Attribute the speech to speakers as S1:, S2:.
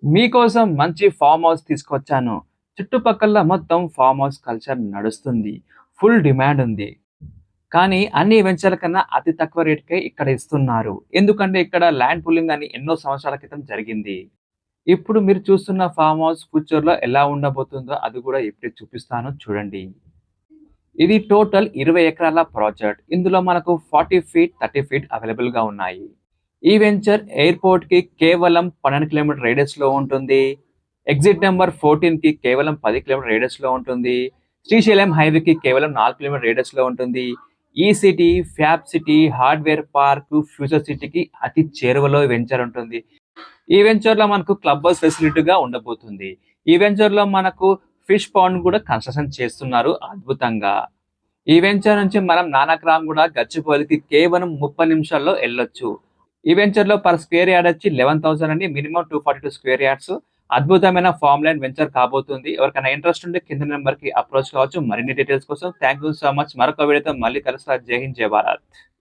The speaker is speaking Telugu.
S1: మీకోసం మంచి ఫార్మ్ హౌస్ తీసుకొచ్చాను. చుట్టుపక్కల మొత్తం ఫార్మ్ హౌస్ కల్చర్ నడుస్తుంది. ఫుల్ డిమాండ్ ఉంది. కానీ అన్ని వెంచర్ల కన్నా అతి తక్కువ రేట్‌కే ఇక్కడ ఇస్తున్నారు. ఎందుకంటే ఇక్కడ ల్యాండ్ పూలింగ్ అని ఎన్నో సంవత్సరాల క్రితం జరిగింది. ఇప్పుడు మీరు చూస్తున్న ఫార్మ్ హౌస్ ఫ్యూచర్‌లో ఎలా ఉండబోతుందో అది కూడా ఇప్పుడే చూపిస్తాను చూడండి. ఇది టోటల్ 20 ఎకరాల ప్రాజెక్ట్. ఇందులో మనకు 40 ఫీట్, 30 ఫీట్ అవైలబుల్‌గా ఉన్నాయి. ఈ వెంచర్ ఎయిర్‌పోర్ట్‌కి కేవలం 12 కిలోమీటర్ రేడియస్‌లో ఉంటుంది. ఎగ్జిట్ నంబర్ 14కి కేవలం 10 కిలోమీటర్ రేడియస్‌లో ఉంటుంది. శ్రీశైలం హైవేకి కేవలం 4 కిలోమీటర్ రేడియస్‌లో ఉంటుంది. ఈ city, fab city, hardware park, future సిటీకి అతి చేరువలో ఈ వెంచర్ ఉంటుంది. ఈ వెంచర్‌లో మనకు క్లబ్ హౌస్ ఫెసిలిటీగా ఉండబోతుంది. ఈ వెంచర్‌లో మనకు ఫిష్ పాండ్ కూడా కన్‌స్ట్రక్షన్ చేస్తున్నారు అద్భుతంగా. ఈ వెంచర్ నుంచి మనం నానక్రామ్ గూడ, గచ్చిబౌలికి కేవలం 30 నిమిషాల్లో ఎళ్ళొచ్చు. ఈ వెంచర్‌లో పర్ స్క్వేర్ యార్డ్ వచ్చి 11,000 అండి. Minimum 242 square yards. అద్భుతమైన ఫార్మ్ ల్యాండ్ వెంచర్ కాబోతుంది. ఎవరికైనా ఇంట్రెస్ట్ ఉంటే కింద నంబర్‌కి అప్రోచ్ కావచ్చు. మరిన్ని డీటెయిల్స్ కోసం థాంక్ యూ సో మచ్. మరొక వీడియోతో మళ్ళీ కలుస్తా. జై హింద్, జై భారత్.